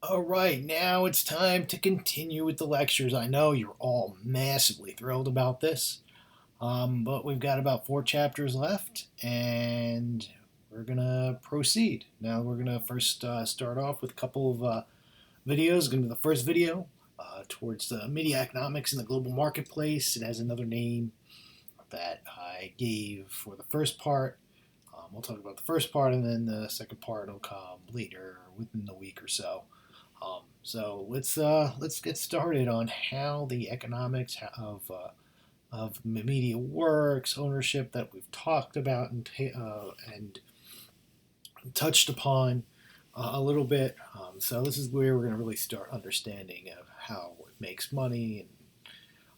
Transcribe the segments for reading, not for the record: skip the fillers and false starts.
All right, now it's time to continue with the lectures. I know you're all massively thrilled about this, but we've got about 4 chapters left, and we're gonna proceed. Now we're gonna first start off with a couple of videos. Going to be the first video towards the media economics in the global marketplace. It has another name that I gave for the first part. We'll talk about the first part, and then the second part will come later within the week or so. So let's get started on how the economics of media works, ownership that we've talked about and touched upon a little bit. So this is where we're going to really start understanding of how it makes money and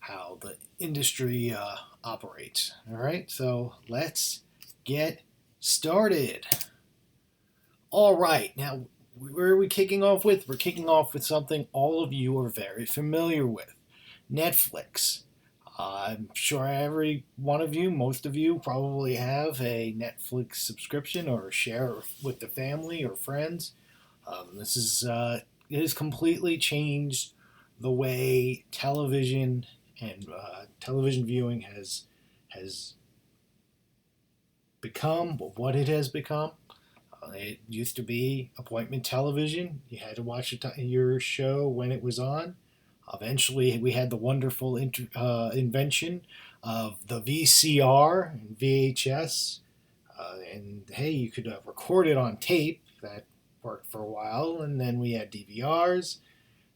how the industry operates. All right, so let's get started. All right, now where are we kicking off with? We're kicking off with something all of you are very familiar with, Netflix. I'm sure every one of you, most of you, probably have a Netflix subscription or share with the family or friends. This is it has completely changed the way television and television viewing has become, what it has become. It used to be appointment television. You had to watch your show when it was on. Eventually, we had the wonderful invention of the VCR and VHS. And hey, you could record it on tape. That worked for a while. And then we had DVRs.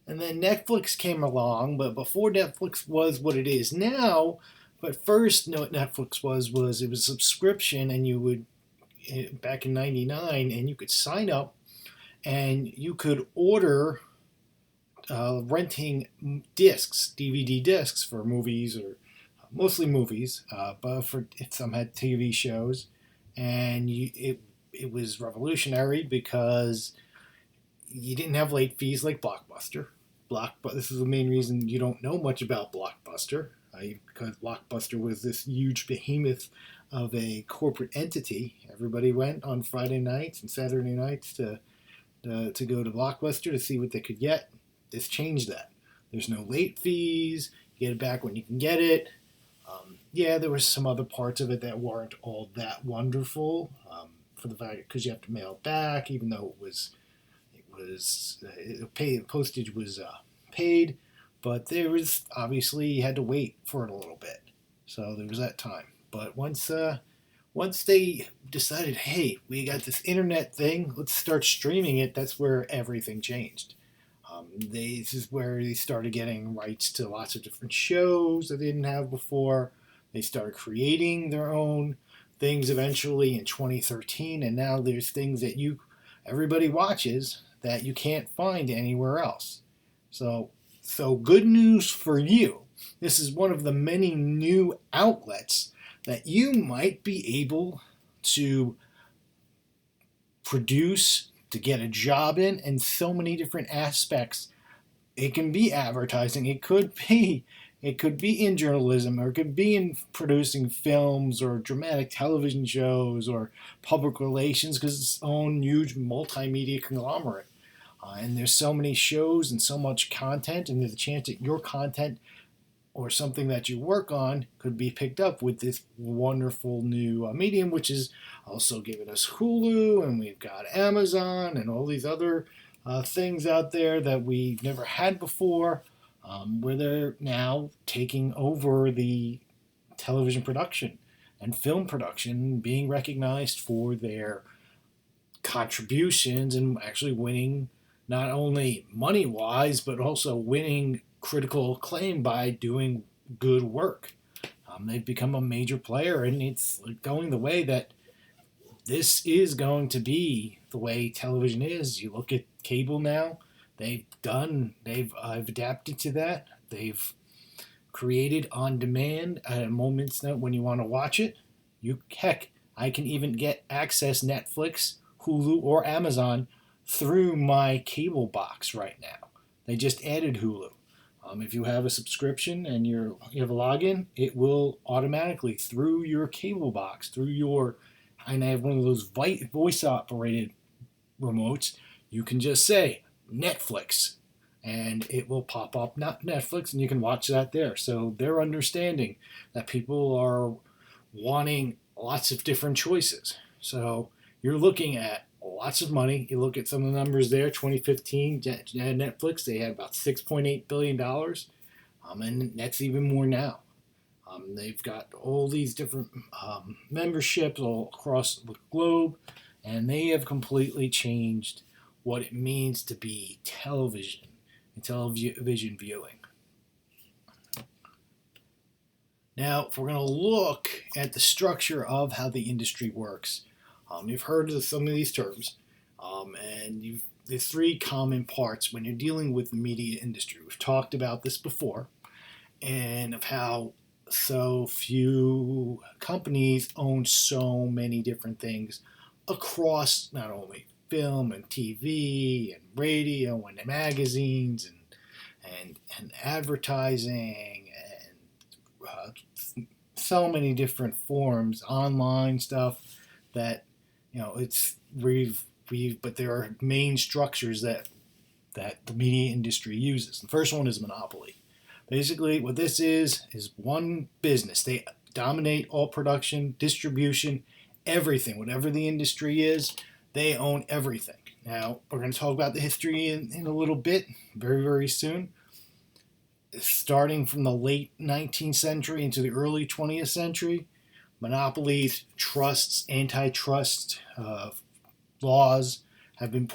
And then Netflix came along. But before Netflix was what it is now, but first, what Netflix was it was a subscription, and you would back in '99, and you could sign up and you could order renting discs, DVD discs for movies or mostly movies, but for some had TV shows, and it was revolutionary because you didn't have late fees like Blockbuster. This is the main reason you don't know much about Blockbuster, because Blockbuster was this huge behemoth of a corporate entity. Everybody went on Friday nights and Saturday nights to go to Blockbuster to see what they could get. This changed that. There's no late fees. You get it back when you can get it. Yeah, there was some other parts of it that weren't all that wonderful, for the fact because you have to mail it back, even though postage was paid, but there was obviously you had to wait for it a little bit. So there was that time. But once they decided, hey, we got this internet thing, let's start streaming it. That's where everything changed. This is where they started getting rights to lots of different shows that they didn't have before. They started creating their own things eventually in 2013, and now there's things that everybody watches that you can't find anywhere else. So good news for you. This is one of the many new outlets that you might be able to produce, to get a job in, and so many different aspects. It can be advertising, it could be in journalism, or it could be in producing films or dramatic television shows or public relations, because it's its own huge multimedia conglomerate. And there's so many shows and so much content, and there's a chance that your content or something that you work on could be picked up with this wonderful new medium, which is also giving us Hulu, and we've got Amazon and all these other things out there that we've never had before, where they're now taking over the television production and film production, being recognized for their contributions and actually winning not only money wise, but also winning critical acclaim by doing good work. They've become a major player, and it's going the way that this is going to be the way television is. You look at cable now; they've adapted to that. They've created on demand at a moment's notice when you want to watch it. I can even get access Netflix, Hulu, or Amazon through my cable box right now. They just added Hulu. If you have a subscription and you have a login, it will automatically through your cable box, and I have one of those voice operated remotes. You can just say Netflix, and it will pop up not Netflix, and you can watch that there. So they're understanding that people are wanting lots of different choices. So you're looking at lots of money. You look at some of the numbers there. 2015, Netflix, they had about $6.8 billion, and that's even more now. They've got all these different memberships all across the globe, and they have completely changed what it means to be television and television viewing. Now, if we're going to look at the structure of how the industry works, you've heard of some of these terms, and there's three common parts when you're dealing with the media industry. We've talked about this before, and of how so few companies own so many different things across not only film and TV and radio and magazines and advertising and so many different forms, online stuff that it's we've but there are main structures that the media industry uses. The first one is monopoly. Basically, what this is one business. They dominate all production, distribution, everything. Whatever the industry is, they own everything. Now, we're going to talk about the history in a little bit, very, very soon. Starting from the late 19th century into the early 20th century, monopolies, trusts, antitrust laws have been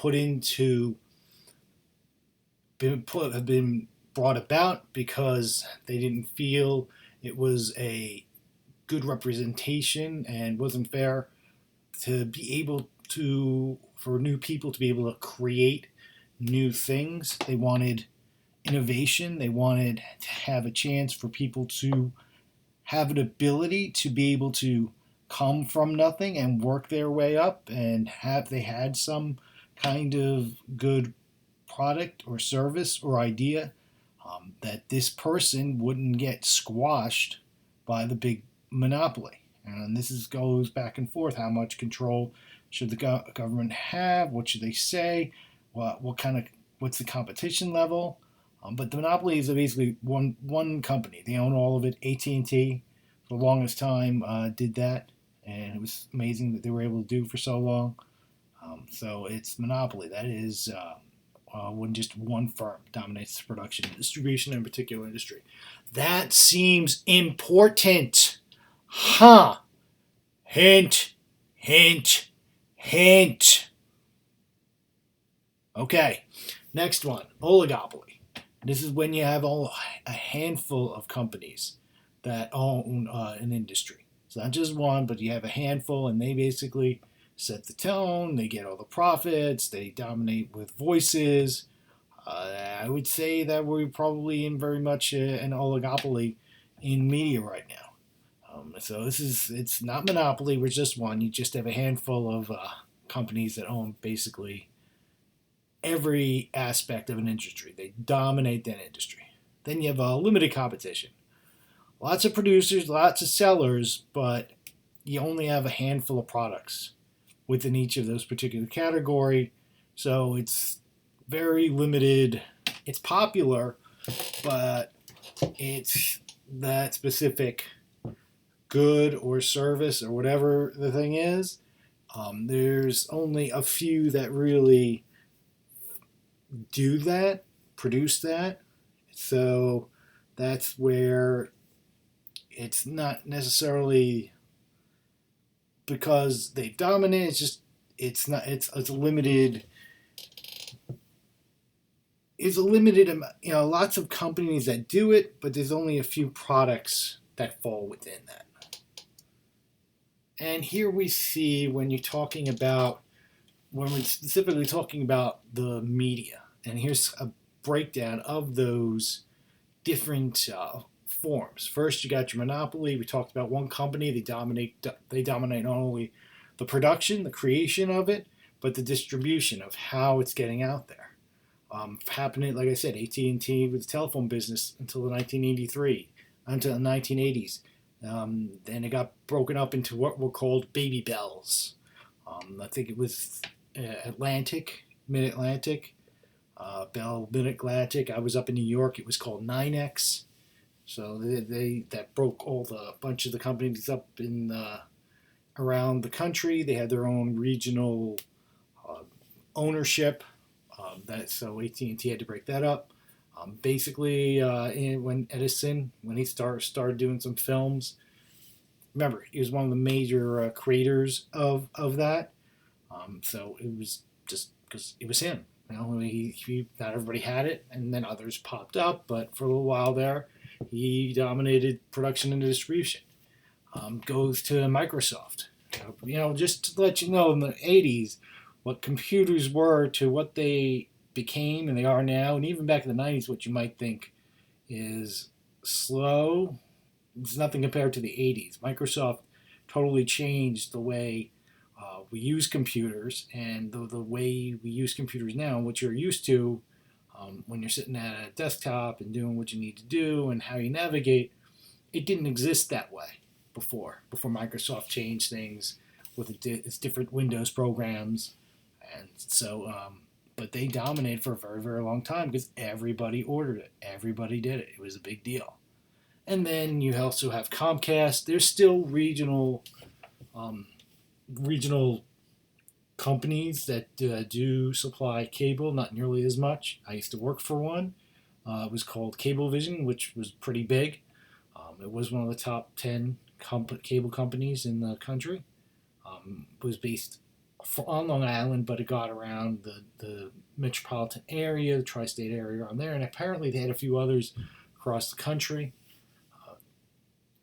have been brought about because they didn't feel it was a good representation and wasn't fair to be able to for new people to be able to create new things. They wanted innovation. They wanted to have a chance for people to have an ability to be able to come from nothing and work their way up, and they had some kind of good product or service or idea, that this person wouldn't get squashed by the big monopoly. And goes back and forth. How much control should the government have? What should they say? What's the competition level? But the monopoly is basically one company. They own all of it. AT&T, for the longest time, did that, and it was amazing that they were able to do for so long. So it's monopoly. That is when just one firm dominates the production and distribution in a particular industry. That seems important. Huh. Hint, hint, hint. Okay, next one, oligopoly. This is when you have a handful of companies that own an industry. It's not just one, but you have a handful, and they basically set the tone. They get all the profits. They dominate with voices. I would say that we're probably in very much an oligopoly in media right now. So it's not monopoly. We're just one. You just have a handful of companies that own basically every aspect of an industry. They dominate that industry. Then you have a limited competition. Lots of producers, lots of sellers, but you only have a handful of products within each of those particular category. So it's very limited. It's popular, but it's that specific good or service or whatever the thing is. There's only a few that really do that, produce that. So that's where it's not necessarily because they dominate. It's just it's not. It's a limited. It's a limited amount. Lots of companies that do it, but there's only a few products that fall within that. And here we see when we're specifically talking about the media, and here's a breakdown of those different forms. First, you got your monopoly. We talked about one company. They dominate not only the production, the creation of it, but the distribution of how it's getting out there. Happening, like I said, AT&T with the telephone business until the 1980s. Then it got broken up into what were called baby bells. I think it was Mid-Atlantic, Bell Mid-Atlantic. I was up in New York. It was called 9X. So they that broke all the bunch of the companies up in around the country. They had their own regional uh, ownership. That so AT&T had to break that up. Basically, when Edison, when he started doing some films, remember he was one of the major creators of that. So it was just because it was him. You know, he not everybody had it, and then others popped up. But for a little while there, he dominated production and distribution. Goes to Microsoft. You know, just to let you know, in the '80s, what computers were to what they became and they are now, and even back in the '90s, what you might think is slow. It's nothing compared to the '80s. Microsoft totally changed the way we use computers and the way we use computers now, and what you're used to when you're sitting at a desktop and doing what you need to do and how you navigate. It didn't exist that way before Microsoft changed things with its different Windows programs, and so but they dominated for a very very long time because everybody ordered it, everybody did it. It was a big deal. And then you also have Comcast. There's still um, regional companies that do supply cable, not nearly as much. I used to work for one. It was called Cablevision, which was pretty big. It was one of the top 10 cable companies in the country. It was based on Long Island, but it got around the metropolitan area, the tri-state area around there, and apparently they had a few others across the country.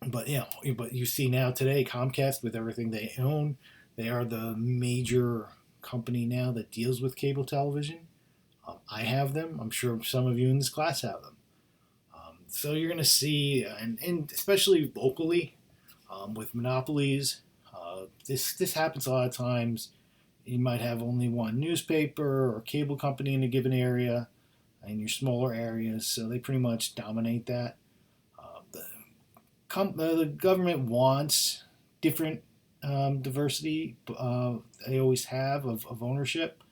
But but you see now today, Comcast with everything they own, they are the major company now that deals with cable television. I have them. I'm sure some of you in this class have them. So you're going to see, and especially locally, with monopolies, this happens a lot of times. You might have only one newspaper or cable company in a given area, in your smaller areas, so they pretty much dominate that. The government wants different diversity. They always have of ownership,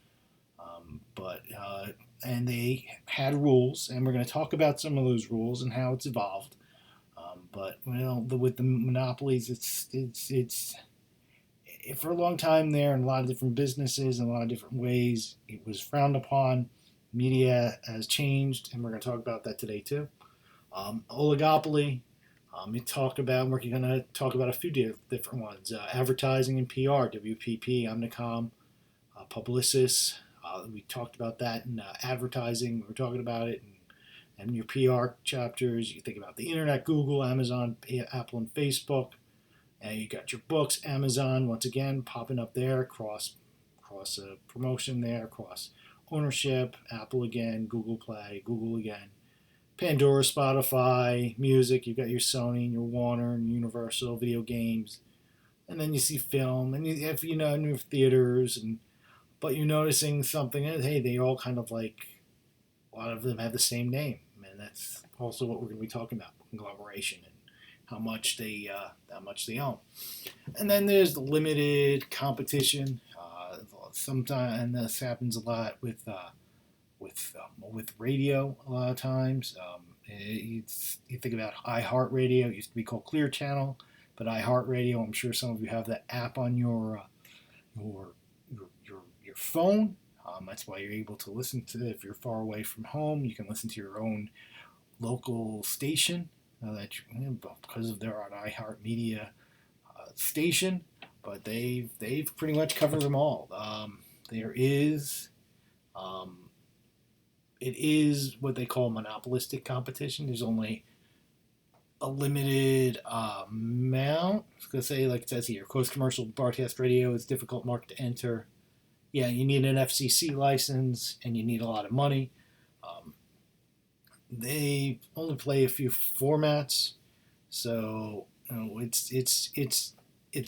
but and they had rules, and we're going to talk about some of those rules and how it's evolved. But with the monopolies, it's for a long time there, in a lot of different businesses in a lot of different ways, it was frowned upon. Media has changed, and we're going to talk about that today too. Oligopoly. We're going to talk about a few different ones. Advertising and PR, WPP, Omnicom, Publicis. We talked about that in advertising. We're talking about it in your PR chapters. You think about the internet, Google, Amazon, Apple, and Facebook. And you got your books, Amazon, once again, popping up there, cross promotion there, cross ownership, Apple again, Google Play, Google again. Pandora, Spotify, music. You've got your Sony and your Warner and Universal, video games, and then you see film, and if you know new theaters, but you're noticing something. Hey, they all kind of like a lot of them have the same name, and that's also what we're going to be talking about: conglomeration and how much they own. And then there's the limited competition. Sometimes, and this happens a lot with radio a lot of times. You think about iHeartRadio. It used to be called Clear Channel, but iHeartRadio. I'm sure some of you have that app on your phone. That's why you're able to listen to it. If you're far away from home, you can listen to your own local station because they're an iHeartMedia station. But they've pretty much covered them all. There is it is what they call monopolistic competition. There's only a limited amount. I was going to say, like it says here, closed commercial broadcast radio is a difficult market to enter. Yeah, you need an FCC license and you need a lot of money. They only play a few formats, so it's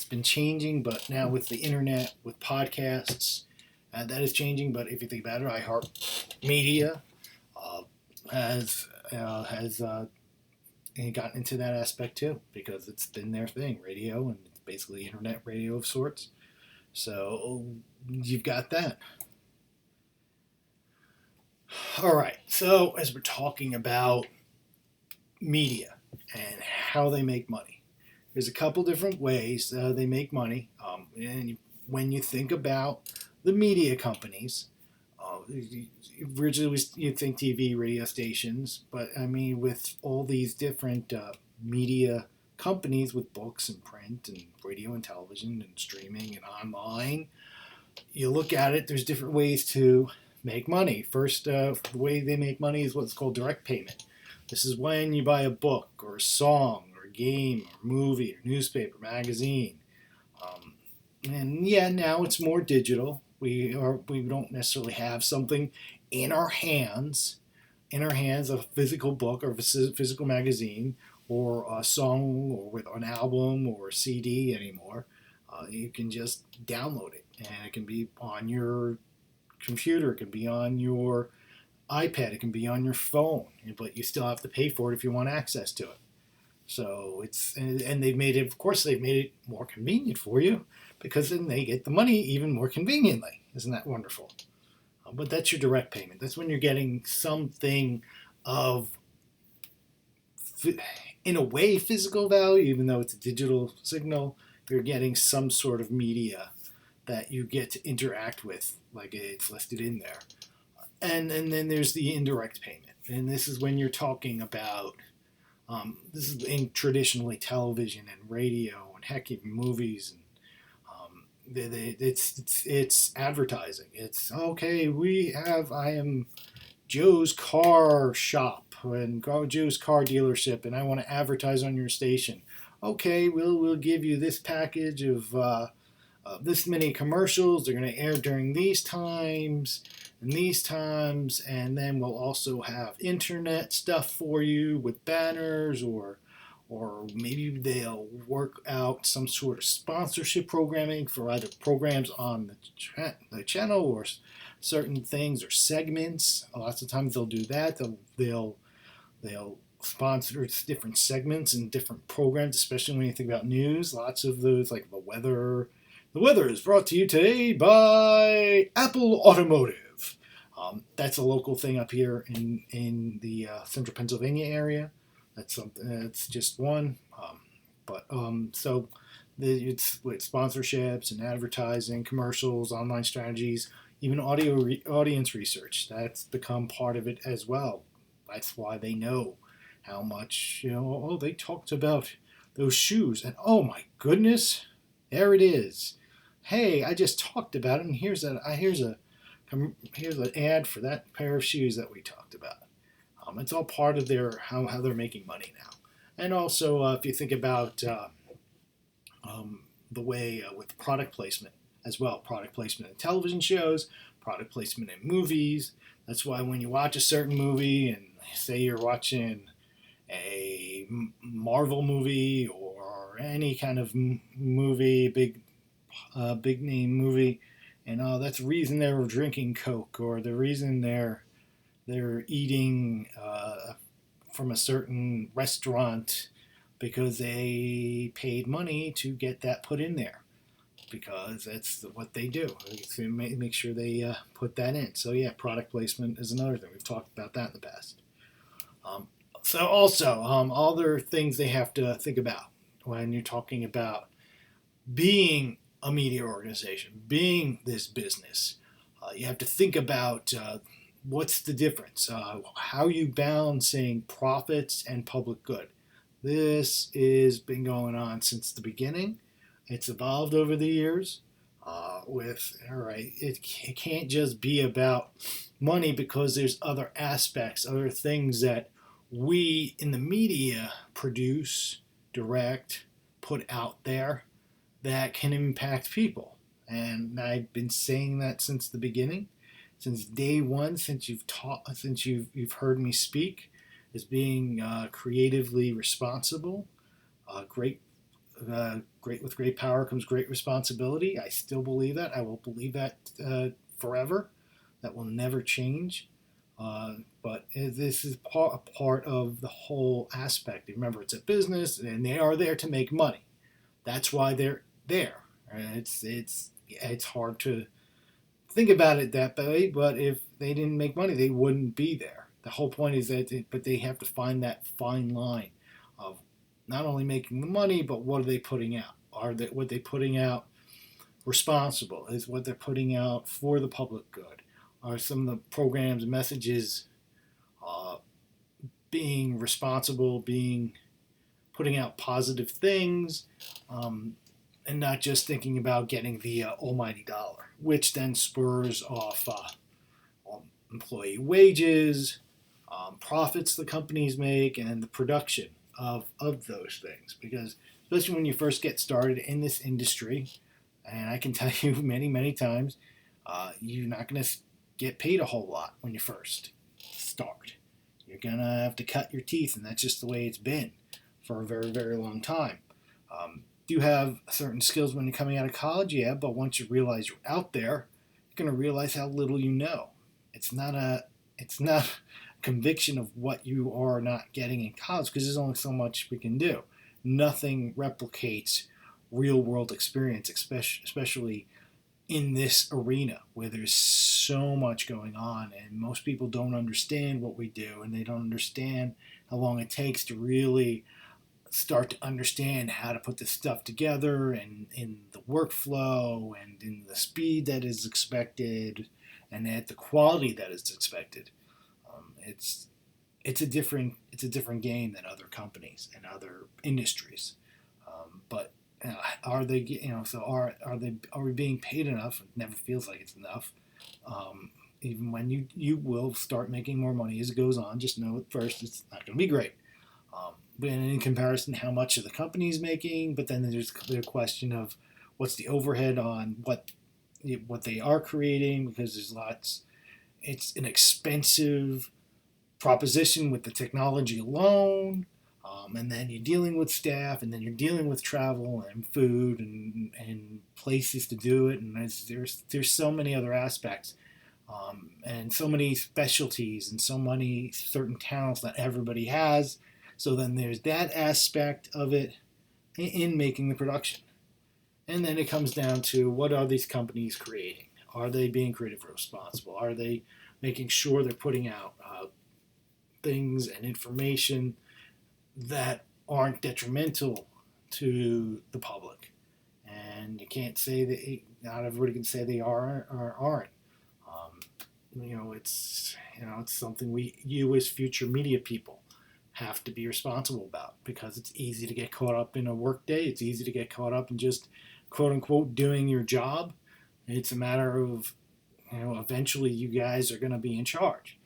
been changing. But now with the internet, with podcasts, that is changing. But if you think about it, iHeartMedia has gotten into that aspect too, because it's been their thing, radio, and it's basically internet radio of sorts. So you've got that. All right. So as we're talking about media and how they make money, there's a couple different ways they make money. And when you think about the media companies, originally you think TV, radio stations, but I mean with all these different media companies with books and print and radio and television and streaming and online, you look at it. There's different ways to make money. First, the way they make money is what's called direct payment. This is when you buy a book or a song or a game or movie or newspaper, magazine. Um, and yeah, now it's more digital. We don't necessarily have something in our hands, a physical book or a physical magazine or a song or with an album or a CD anymore. You can just download it, and it can be on your computer, it can be on your iPad, it can be on your phone, but you still have to pay for it if you want access to it. So and they've made it, of course, they've made it more convenient for you because then they get the money even more conveniently. Isn't that wonderful? But that's your direct payment. That's when you're getting something of, in a way, physical value, even though it's a digital signal. You're getting some sort of media that you get to interact with, like it's listed in there. And then there's the indirect payment, and this is when you're talking about this is in traditionally television and radio and heck even movies and it's advertising. It's okay. I am Joe's car shop and Joe's car dealership, and I want to advertise on your station. Okay, we'll give you this package of this many commercials. They're going to air during these times, and then we'll also have internet stuff for you with banners, or maybe they'll work out some sort of sponsorship programming for either programs on the channel or certain things or segments. Lots of times they'll do that. They'll sponsor different segments and different programs, especially when you think about news. Lots of those, like the weather. The weather is brought to you today by Apple Automotive. That's a local thing up here in the central Pennsylvania area. That's something. That's just one. So it's with sponsorships and advertising, commercials, online strategies, even audience research. That's become part of it as well. That's why they know how much, oh, they talked about those shoes, and oh my goodness, there it is. Hey, I just talked about it, and here's an ad for that pair of shoes that we talked about. It's all part of their how they're making money now. And also, if you think about the way with product placement as well, product placement in television shows, product placement in movies. That's why when you watch a certain movie, and say you're watching a Marvel movie or any kind of movie, big name movie, and that's the reason they're drinking Coke, or the reason they're eating from a certain restaurant because they paid money to get that put in there, because that's what they do. To make sure they put that in. So yeah, product placement is another thing. We've talked about that in the past. Um, so also, other things they have to think about when you're talking about being a media organization, being this business. You have to think about what's the difference, how you balancing profits and public good. This has been going on since the beginning. It's evolved over the years. All right, it can't just be about money, because there's other aspects, other things that we in the media produce, direct, put out there that can impact people. And I've been saying that since the beginning, since day one, since you've heard me speak, as being creatively responsible. Great, great with great power comes great responsibility. I still believe that. I will believe that forever. That will never change. But this is a part of the whole aspect. Remember, it's a business, and they are there to make money. That's why they're there. It's hard to think about it that way. But if they didn't make money, they wouldn't be there. The whole point is but they have to find that fine line of not only making the money, but what are they putting out? Are they what they putting out responsible? Is what they're putting out for the public good? Are some of the programs and messages uh, being responsible, being putting out positive things, um, and not just thinking about getting the almighty dollar, which then spurs off employee wages, profits the companies make, and the production of those things. Because especially when you first get started in this industry, and I can tell you many, many times, you're not going to get paid a whole lot when you first start. You're going to have to cut your teeth, and that's just the way it's been for a very, very long time. Do you have certain skills when you're coming out of college? Yeah, but once you realize you're out there, you're going to realize how little you know. It's not a conviction of what you are not getting in college because there's only so much we can do. Nothing replicates real world experience, especially in this arena where there's so much going on and most people don't understand what we do and they don't understand how long it takes to really start to understand how to put this stuff together and in the workflow and in the speed that is expected and at the quality that is expected. It's a different game than other companies and other industries. But are they so are we being paid enough? It never feels like it's enough. Even when you will start making more money as it goes on, just know at first it's not going to be great. But in comparison, how much are the companies making? But then there's the question of what's the overhead on what they are creating because there's lots. It's an expensive proposition with the technology alone, and then you're dealing with staff, and then you're dealing with travel and food and places to do it, and there's so many other aspects, and so many specialties and so many certain talents that everybody has. So then there's that aspect of it in making the production, and then it comes down to what are these companies creating? Are they being creative responsible? Are they making sure they're putting out things and information that aren't detrimental to the public? And you can't say that not everybody can say they are or aren't. Um, it's something you as future media people have to be responsible about because it's easy to get caught up in a workday. It's easy to get caught up in just quote unquote doing your job. It's a matter of eventually you guys are going to be in charge.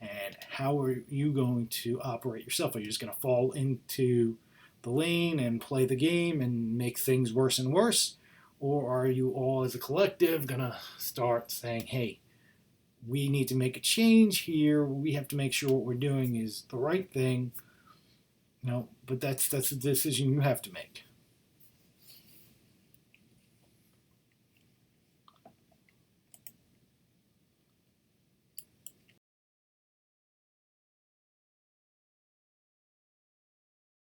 And how are you going to operate yourself? Are you just going to fall into the lane and play the game and make things worse and worse? Or are you all as a collective going to start saying, hey, we need to make a change here. We have to make sure what we're doing is the right thing. But that's a decision you have to make.